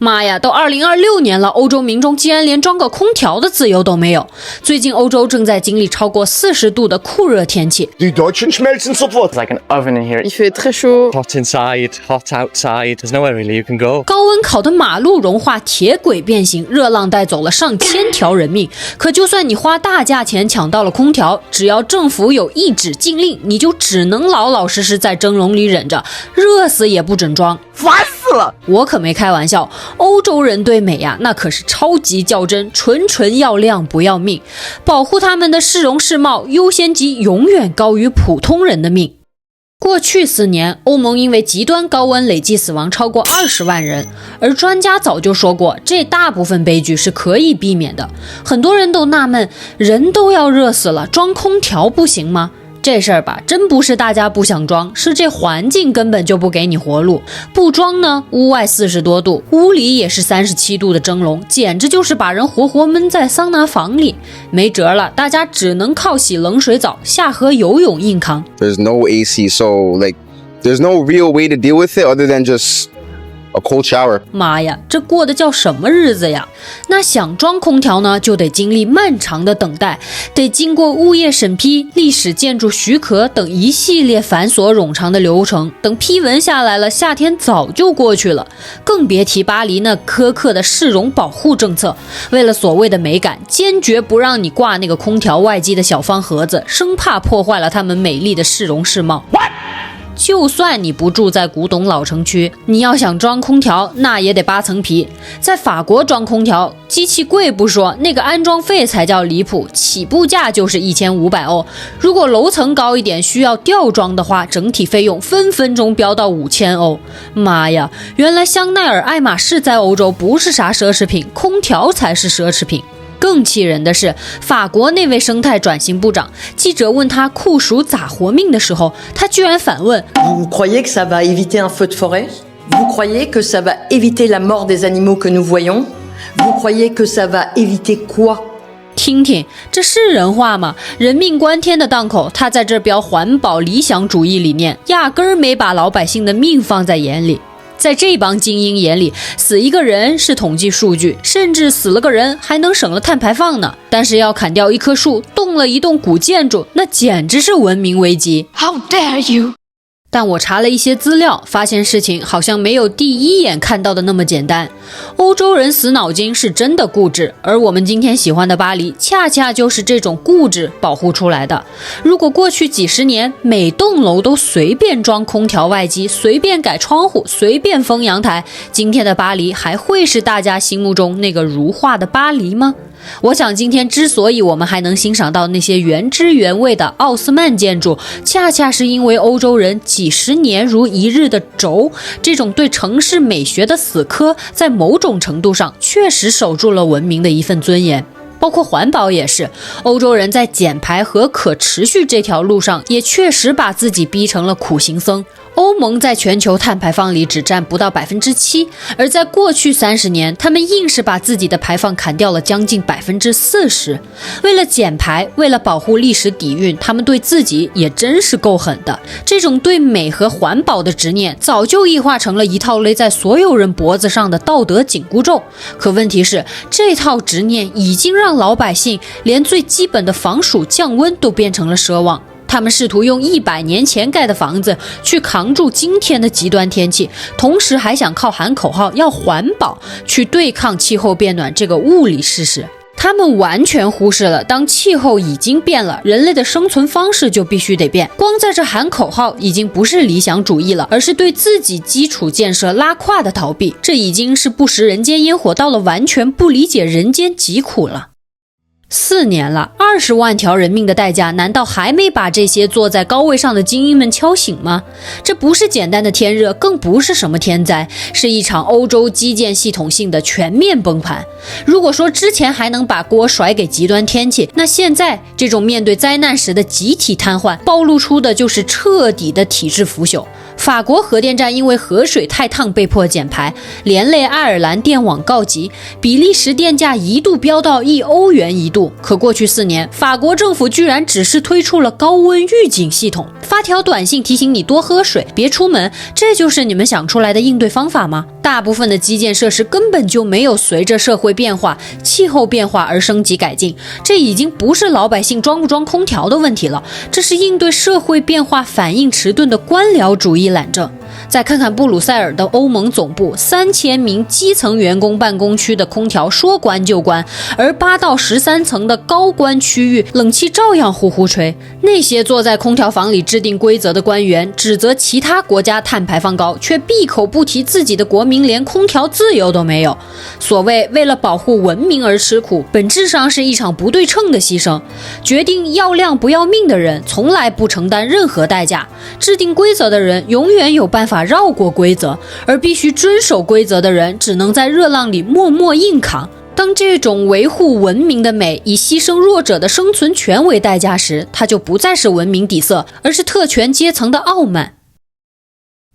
妈呀，都2026年了，欧洲民众竟然连装个空调的自由都没有。最近欧洲正在经历超过40度的酷热天气。Die Deutschen schmelzen sofort. It's like an oven in here. Il fait très chaud. Hot inside, hot outside. There's nowhere really you can go. 高温烤的马路融化，铁轨变形，热浪带走了上千条人命。可就算你花大价钱抢到了空调，只要政府有一纸禁令，你就只能老老实实在蒸笼里忍着，热死也不准装。烦死了！我可没开玩笑，欧洲人对美呀，那可是超级较真，纯要量不要命，保护他们的市容市貌优先级永远高于普通人的命。过去4年，欧盟因为极端高温累计死亡超过20万人，而专家早就说过，这大部分悲剧是可以避免的。很多人都纳闷，人都要热死了，装空调不行吗？这事儿吧，真不是大家不想装，是这环境根本就不给你活路。不装呢，屋外40多度，屋里也是37度的蒸笼，简直就是把人活活闷在桑拿房里。没辙了，大家只能靠洗冷水澡，下河游泳硬扛。 There's no AC, so there's no real way to deal with it other than just a cold shower. 妈呀，这过的叫什么日子呀？那想装空调呢，就得经历漫长的等待，得经过物业审批、历史建筑许可等一系列繁琐冗长的流程。等批文下来了，夏天早就过去了。更别提巴黎那苛刻的市容保护政策，为了所谓的美感，坚决不让你挂那个空调外机的小方盒子，生怕破坏了他们美丽的市容市貌。就算你不住在古董老城区，你要想装空调，那也得扒层皮。在法国装空调，机器贵不说，那个安装费才叫离谱，起步价就是1500欧。如果楼层高一点，需要吊装的话，整体费用分分钟飙到5000欧。妈呀，原来香奈儿、爱马仕在欧洲不是啥奢侈品，空调才是奢侈品。更气人的是，法国那位生态转型部长，记者问他酷暑咋活命的时候，他居然反问 Vous croyez que ça va éviter un feu de forêt? Vous croyez que ça va éviter la mort des animaux que nous voyons? Vous croyez que ça va éviter quoi? 听听，这是人话吗？人命关天的档口，他在这标环保理想主义理念，压根儿没把老百姓的命放在眼里。在这帮精英眼里，死一个人是统计数据，甚至死了个人还能省了碳排放呢。但是要砍掉一棵树，动了一栋古建筑，那简直是文明危机。How dare you！但我查了一些资料，发现事情好像没有第一眼看到的那么简单。欧洲人死脑筋是真的固执，而我们今天喜欢的巴黎，恰恰就是这种固执保护出来的。如果过去几十年每栋楼都随便装空调外机，随便改窗户，随便封阳台，今天的巴黎还会是大家心目中那个如画的巴黎吗？我想今天之所以我们还能欣赏到那些原汁原味的奥斯曼建筑，恰恰是因为欧洲人几十年如一日的轴，这种对城市美学的死磕，在某种程度上确实守住了文明的一份尊严。包括环保也是，欧洲人在减排和可持续这条路上也确实把自己逼成了苦行僧。欧盟在全球碳排放里只占不到7%，而在过去30年，他们硬是把自己的排放砍掉了将近40%。为了减排，为了保护历史底蕴，他们对自己也真是够狠的。这种对美和环保的执念，早就异化成了一套勒在所有人脖子上的道德紧箍咒。可问题是，这套执念已经让老百姓连最基本的防暑降温都变成了奢望。他们试图用100年前盖的房子去扛住今天的极端天气，同时还想靠喊口号要环保去对抗气候变暖这个物理事实。他们完全忽视了，当气候已经变了，人类的生存方式就必须得变。光在这喊口号已经不是理想主义了，而是对自己基础建设拉胯的逃避。这已经是不食人间烟火，到了完全不理解人间疾苦了。4年了，20万条人命的代价，难道还没把这些坐在高位上的精英们敲醒吗？这不是简单的天热，更不是什么天灾，是一场欧洲基建系统性的全面崩盘。如果说之前还能把锅甩给极端天气，那现在这种面对灾难时的集体瘫痪，暴露出的就是彻底的体制腐朽。法国核电站因为河水太烫被迫减排，连累爱尔兰电网告急，比利时电价一度飙到1欧元一度。可过去4年，法国政府居然只是推出了高温预警系统，发条短信提醒你多喝水，别出门，这就是你们想出来的应对方法吗？大部分的基建设施根本就没有随着社会变化、气候变化而升级改进，这已经不是老百姓装不装空调的问题了，这是应对社会变化反应迟钝的官僚主义懒政。再看看布鲁塞尔的欧盟总部，3000名基层员工办公区的空调说关就关，而8到13层的高官区域冷气照样呼呼吹。那些坐在空调房里制定规则的官员，指责其他国家碳排放高，却闭口不提自己的国民连空调自由都没有。所谓为了保护文明而吃苦，本质上是一场不对称的牺牲。决定要量不要命的人从来不承担任何代价，制定规则的人永远有办法绕过规则，而必须遵守规则的人只能在热浪里默默硬扛。当这种维护文明的美以牺牲弱者的生存权为代价时，它就不再是文明底色，而是特权阶层的傲慢。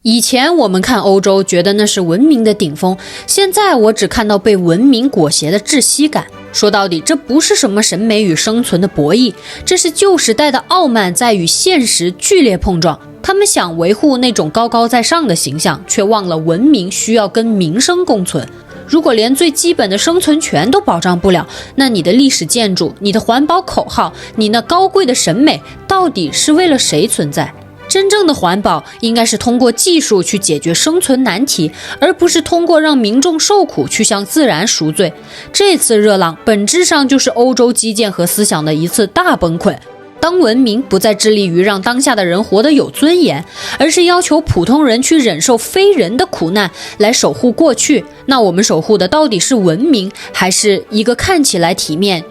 以前我们看欧洲觉得那是文明的顶峰，现在我只看到被文明裹挟的窒息感。说到底，这不是什么审美与生存的博弈，这是旧时代的傲慢在与现实剧烈碰撞。他们想维护那种高高在上的形象，却忘了文明需要跟民生共存。如果连最基本的生存权都保障不了，那你的历史建筑、你的环保口号、你那高贵的审美，到底是为了谁存在？真正的环保应该是通过技术去解决生存难题，而不是通过让民众受苦去向自然赎罪。这次热浪本质上就是欧洲基建和思想的一次大崩溃。当文明不再致力于让当下的人活得有尊严，而是要求普通人去忍受非人的苦难来守护过去，那我们守护的到底是文明，还是一个看起来体面